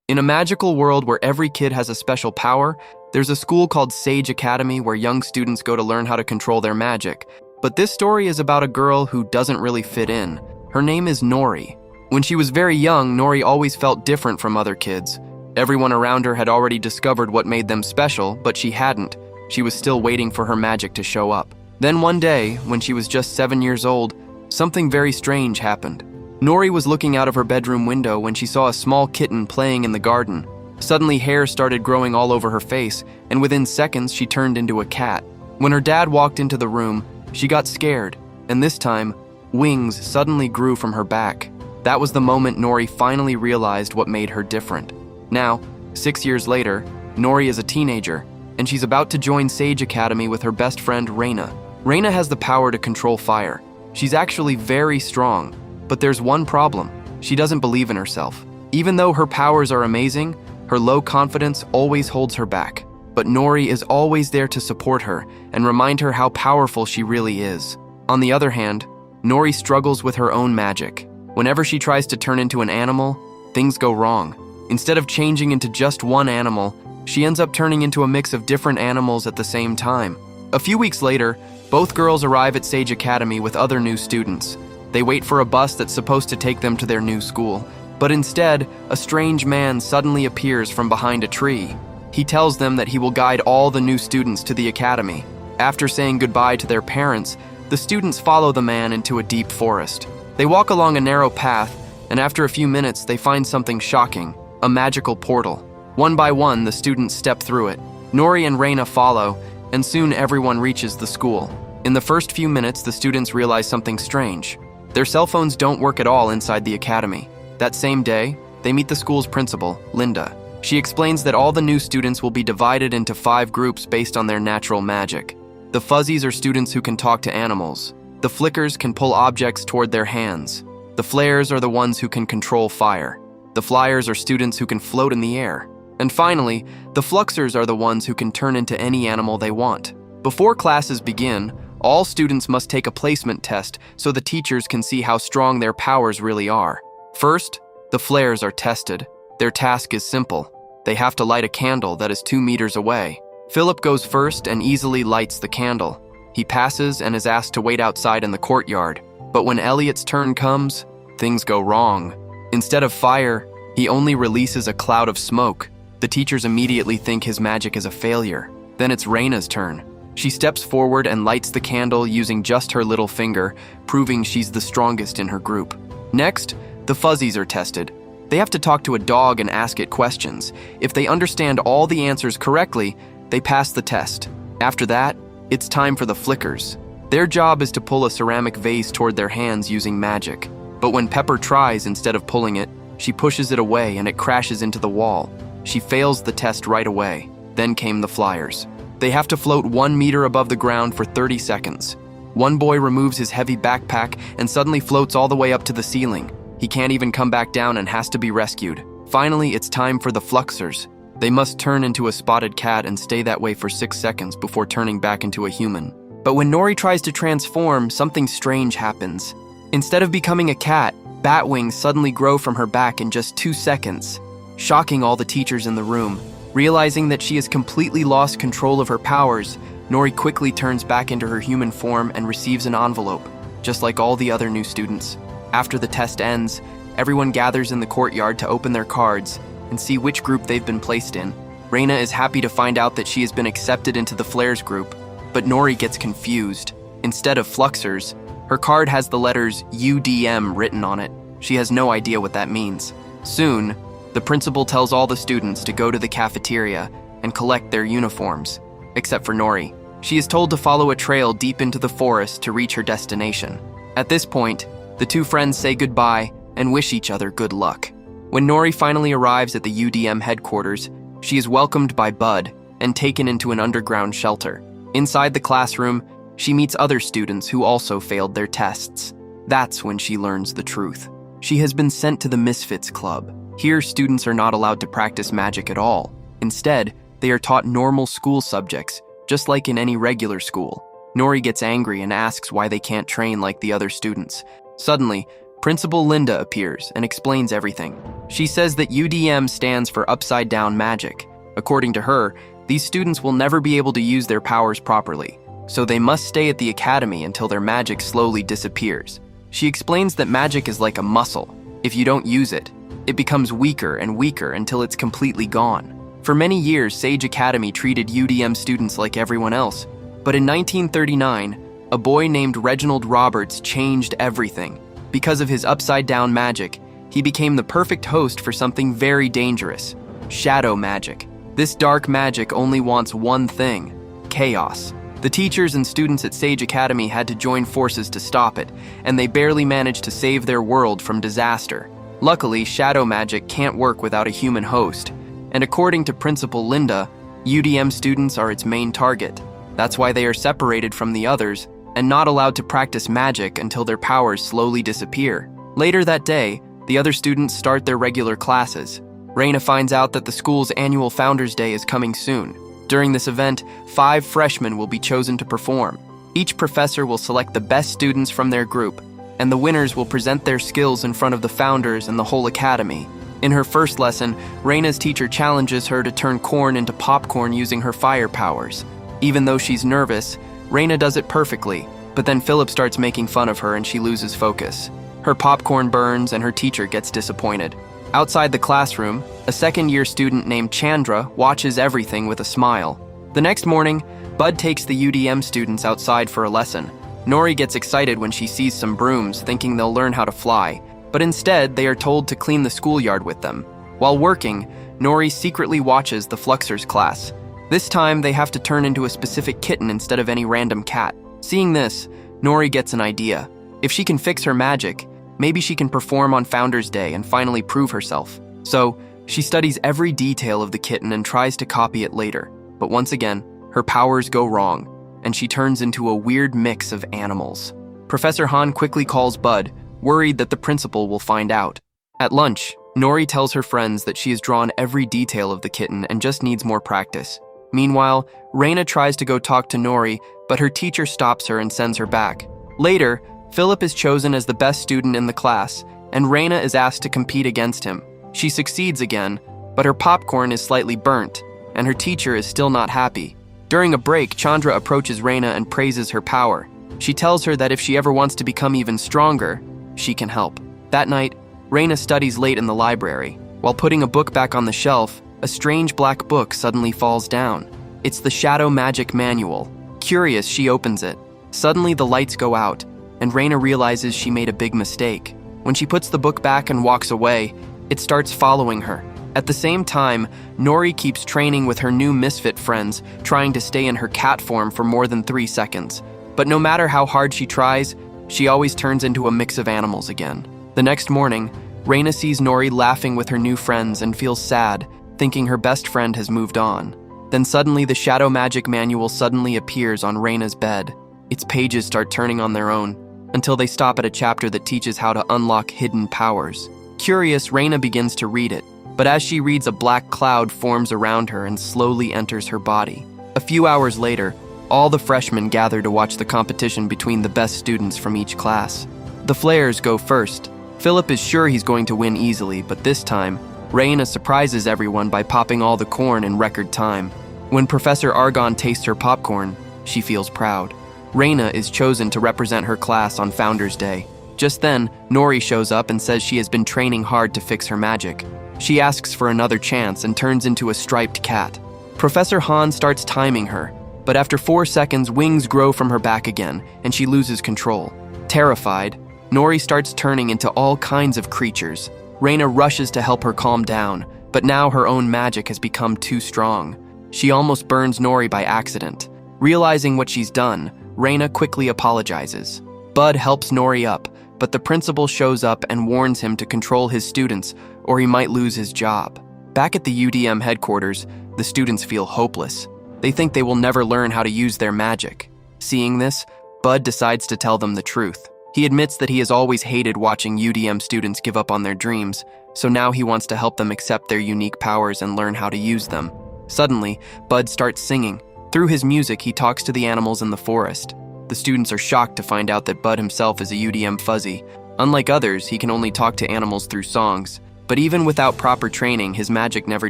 In a magical world where every kid has a special power, there's a school called Sage Academy where young students go to learn how to control their magic. But this story is about a girl who doesn't really fit in. Her name is Nori. When she was very young, Nori always felt different from other kids. Everyone around her had already discovered what made them special, but she hadn't. She was still waiting for her magic to show up. Then one day, when she was just 7 years old, something very strange happened. Nori was looking out of her bedroom window when she saw a small kitten playing in the garden. Suddenly, hair started growing all over her face, and within seconds, she turned into a cat. When her dad walked into the room, she got scared, and this time, wings suddenly grew from her back. That was the moment Nori finally realized what made her different. Now, 6 years later, Nori is a teenager, and she's about to join Sage Academy with her best friend, Raina. Raina has the power to control fire. She's actually very strong, but there's one problem. She doesn't believe in herself. Even though her powers are amazing, her low confidence always holds her back. But Nori is always there to support her and remind her how powerful she really is. On the other hand, Nori struggles with her own magic. Whenever she tries to turn into an animal, things go wrong. Instead of changing into just one animal, she ends up turning into a mix of different animals at the same time. A few weeks later, both girls arrive at Sage Academy with other new students. They wait for a bus that's supposed to take them to their new school, but instead, a strange man suddenly appears from behind a tree. He tells them that he will guide all the new students to the academy. After saying goodbye to their parents, the students follow the man into a deep forest. They walk along a narrow path, and after a few minutes, they find something shocking, a magical portal. One by one, the students step through it. Nori and Raina follow, and soon everyone reaches the school. In the first few minutes, the students realize something strange. Their cell phones don't work at all inside the academy. That same day, they meet the school's principal, Linda. She explains that all the new students will be divided into 5 groups based on their natural magic. The fuzzies are students who can talk to animals. The flickers can pull objects toward their hands. The flares are the ones who can control fire. The flyers are students who can float in the air. And finally, the fluxers are the ones who can turn into any animal they want. Before classes begin, all students must take a placement test so the teachers can see how strong their powers really are. First, the flares are tested. Their task is simple. They have to light a candle that is 2 meters away. Philip goes first and easily lights the candle. He passes and is asked to wait outside in the courtyard. But when Elliot's turn comes, things go wrong. Instead of fire, he only releases a cloud of smoke. The teachers immediately think his magic is a failure. Then it's Raina's turn. She steps forward and lights the candle using just her little finger, proving she's the strongest in her group. Next, the fuzzies are tested. They have to talk to a dog and ask it questions. If they understand all the answers correctly, they pass the test. After that, it's time for the flickers. Their job is to pull a ceramic vase toward their hands using magic. But when Pepper tries instead of pulling it, she pushes it away and it crashes into the wall. She fails the test right away. Then came the flyers. They have to float 1 meter above the ground for 30 seconds. One boy removes his heavy backpack and suddenly floats all the way up to the ceiling. He can't even come back down and has to be rescued. Finally, it's time for the fluxers. They must turn into a spotted cat and stay that way for 6 seconds before turning back into a human. But when Nori tries to transform, something strange happens. Instead of becoming a cat, bat wings suddenly grow from her back in just 2 seconds, shocking all the teachers in the room. Realizing that she has completely lost control of her powers, Nori quickly turns back into her human form and receives an envelope, just like all the other new students. After the test ends, everyone gathers in the courtyard to open their cards and see which group they've been placed in. Raina is happy to find out that she has been accepted into the Flares group, but Nori gets confused. Instead of Fluxers, her card has the letters UDM written on it. She has no idea what that means. Soon, the principal tells all the students to go to the cafeteria and collect their uniforms, except for Nori. She is told to follow a trail deep into the forest to reach her destination. At this point, the two friends say goodbye and wish each other good luck. When Nori finally arrives at the UDM headquarters, she is welcomed by Bud and taken into an underground shelter. Inside the classroom, she meets other students who also failed their tests. That's when she learns the truth. She has been sent to the Misfits Club. Here, students are not allowed to practice magic at all. Instead, they are taught normal school subjects, just like in any regular school. Nori gets angry and asks why they can't train like the other students. Suddenly, Principal Linda appears and explains everything. She says that UDM stands for Upside Down Magic. According to her, these students will never be able to use their powers properly, so they must stay at the academy until their magic slowly disappears. She explains that magic is like a muscle. If you don't use it, it becomes weaker and weaker until it's completely gone. For many years, Sage Academy treated UDM students like everyone else, but in 1939, a boy named Reginald Roberts changed everything. Because of his upside-down magic, he became the perfect host for something very dangerous: shadow magic. This dark magic only wants one thing: chaos. The teachers and students at Sage Academy had to join forces to stop it, and they barely managed to save their world from disaster. Luckily, shadow magic can't work without a human host, and according to Principal Linda, UDM students are its main target. That's why they are separated from the others and not allowed to practice magic until their powers slowly disappear. Later that day, the other students start their regular classes. Raina finds out that the school's annual Founders Day is coming soon. During this event, 5 freshmen will be chosen to perform. Each professor will select the best students from their group, and the winners will present their skills in front of the founders and the whole academy. In her first lesson, Raina's teacher challenges her to turn corn into popcorn using her fire powers. Even though she's nervous, Raina does it perfectly, but then Philip starts making fun of her and she loses focus. Her popcorn burns and her teacher gets disappointed. Outside the classroom, a second-year student named Chandra watches everything with a smile. The next morning, Bud takes the UDM students outside for a lesson. Nori gets excited when she sees some brooms, thinking they'll learn how to fly, but instead they are told to clean the schoolyard with them. While working, Nori secretly watches the Fluxers class. This time, they have to turn into a specific kitten instead of any random cat. Seeing this, Nori gets an idea. If she can fix her magic, maybe she can perform on Founders Day and finally prove herself. So, she studies every detail of the kitten and tries to copy it later. But once again, her powers go wrong, and she turns into a weird mix of animals. Professor Han quickly calls Bud, worried that the principal will find out. At lunch, Nori tells her friends that she has drawn every detail of the kitten and just needs more practice. Meanwhile, Raina tries to go talk to Nori, but her teacher stops her and sends her back. Later, Philip is chosen as the best student in the class, and Raina is asked to compete against him. She succeeds again, but her popcorn is slightly burnt, and her teacher is still not happy. During a break, Chandra approaches Raina and praises her power. She tells her that if she ever wants to become even stronger, she can help. That night, Raina studies late in the library. While putting a book back on the shelf, a strange black book suddenly falls down. It's the Shadow Magic Manual. Curious, she opens it. Suddenly, the lights go out, and Raina realizes she made a big mistake. When she puts the book back and walks away, it starts following her. At the same time, Nori keeps training with her new misfit friends, trying to stay in her cat form for more than 3 seconds. But no matter how hard she tries, she always turns into a mix of animals again. The next morning, Raina sees Nori laughing with her new friends and feels sad, thinking her best friend has moved on. Then suddenly the Shadow Magic Manual suddenly appears on Raina's bed. Its pages start turning on their own, until they stop at a chapter that teaches how to unlock hidden powers. Curious, Raina begins to read it, but as she reads, a black cloud forms around her and slowly enters her body. A few hours later, all the freshmen gather to watch the competition between the best students from each class. The Flares go first. Philip is sure he's going to win easily, but this time, Raina surprises everyone by popping all the corn in record time. When Professor Argon tastes her popcorn, she feels proud. Raina is chosen to represent her class on Founders Day. Just then, Nori shows up and says she has been training hard to fix her magic. She asks for another chance and turns into a striped cat. Professor Han starts timing her, but after 4 seconds, wings grow from her back again, and she loses control. Terrified, Nori starts turning into all kinds of creatures. Raina rushes to help her calm down, but now her own magic has become too strong. She almost burns Nori by accident. Realizing what she's done, Raina quickly apologizes. Bud helps Nori up, but the principal shows up and warns him to control his students or he might lose his job. Back at the UDM headquarters, the students feel hopeless. They think they will never learn how to use their magic. Seeing this, Bud decides to tell them the truth. He admits that he has always hated watching UDM students give up on their dreams, so now he wants to help them accept their unique powers and learn how to use them. Suddenly, Bud starts singing. Through his music, he talks to the animals in the forest. The students are shocked to find out that Bud himself is a UDM fuzzy. Unlike others, he can only talk to animals through songs, but even without proper training, his magic never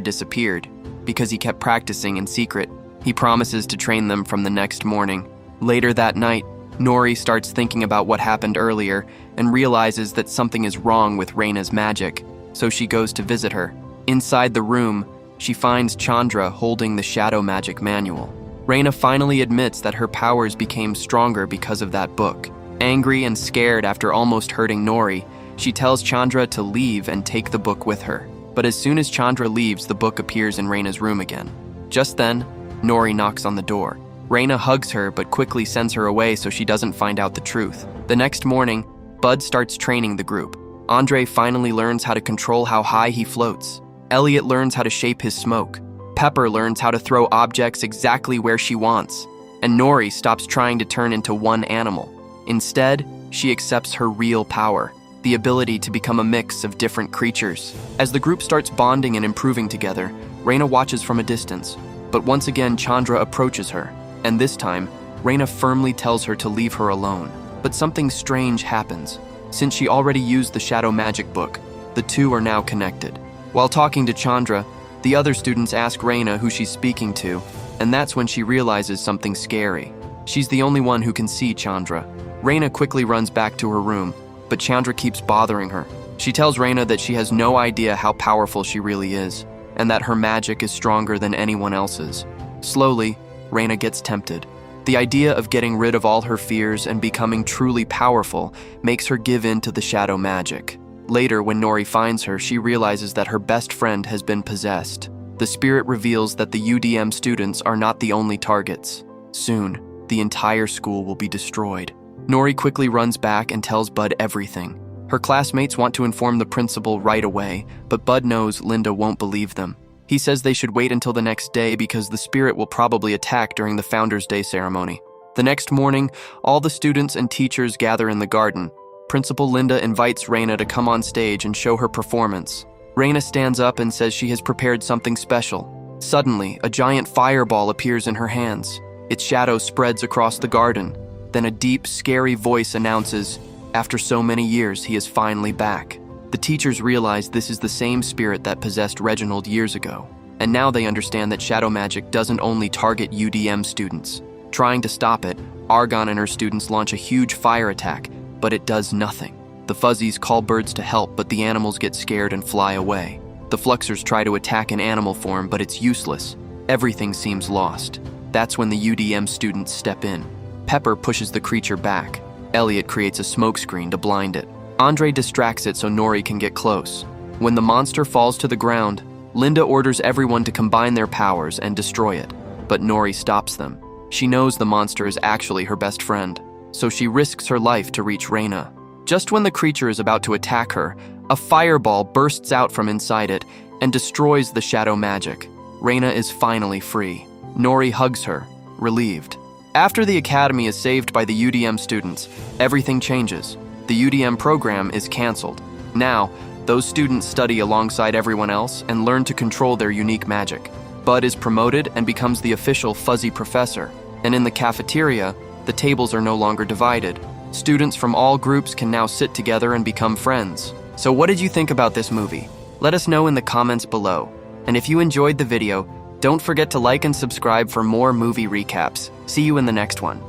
disappeared. Because he kept practicing in secret, he promises to train them from the next morning. Later that night, Nori starts thinking about what happened earlier and realizes that something is wrong with Raina's magic, so she goes to visit her. Inside the room, she finds Chandra holding the shadow magic manual. Raina finally admits that her powers became stronger because of that book. Angry and scared after almost hurting Nori, she tells Chandra to leave and take the book with her. But as soon as Chandra leaves, the book appears in Raina's room again. Just then, Nori knocks on the door. Raina hugs her but quickly sends her away so she doesn't find out the truth. The next morning, Bud starts training the group. Andre finally learns how to control how high he floats. Elliot learns how to shape his smoke. Pepper learns how to throw objects exactly where she wants. And Nori stops trying to turn into one animal. Instead, she accepts her real power, the ability to become a mix of different creatures. As the group starts bonding and improving together, Raina watches from a distance. But once again, Chandra approaches her. And this time, Raina firmly tells her to leave her alone. But something strange happens. Since she already used the shadow magic book, the two are now connected. While talking to Chandra, the other students ask Raina who she's speaking to, and that's when she realizes something scary. She's the only one who can see Chandra. Raina quickly runs back to her room, but Chandra keeps bothering her. She tells Raina that she has no idea how powerful she really is, and that her magic is stronger than anyone else's. Slowly, Raina gets tempted. The idea of getting rid of all her fears and becoming truly powerful makes her give in to the shadow magic. Later, when Nori finds her, she realizes that her best friend has been possessed. The spirit reveals that the UDM students are not the only targets. Soon, the entire school will be destroyed. Nori quickly runs back and tells Bud everything. Her classmates want to inform the principal right away, but Bud knows Linda won't believe them. He says they should wait until the next day because the spirit will probably attack during the Founders' Day ceremony. The next morning, all the students and teachers gather in the garden. Principal Linda invites Raina to come on stage and show her performance. Raina stands up and says she has prepared something special. Suddenly, a giant fireball appears in her hands. Its shadow spreads across the garden. Then a deep, scary voice announces, after so many years, he is finally back. The teachers realize this is the same spirit that possessed Reginald years ago. And now they understand that shadow magic doesn't only target UDM students. Trying to stop it, Argon and her students launch a huge fire attack, but it does nothing. The Fuzzies call birds to help, but the animals get scared and fly away. The Fluxers try to attack in animal form, but it's useless. Everything seems lost. That's when the UDM students step in. Pepper pushes the creature back. Elliot creates a smokescreen to blind it. Andre distracts it so Nori can get close. When the monster falls to the ground, Linda orders everyone to combine their powers and destroy it, but Nori stops them. She knows the monster is actually her best friend, so she risks her life to reach Raina. Just when the creature is about to attack her, a fireball bursts out from inside it and destroys the shadow magic. Raina is finally free. Nori hugs her, relieved. After the academy is saved by the UDM students, everything changes. The UDM program is canceled. Now, those students study alongside everyone else and learn to control their unique magic. Bud is promoted and becomes the official Fuzzy Professor. And in the cafeteria, the tables are no longer divided. Students from all groups can now sit together and become friends. So what did you think about this movie? Let us know in the comments below. And if you enjoyed the video, don't forget to like and subscribe for more movie recaps. See you in the next one.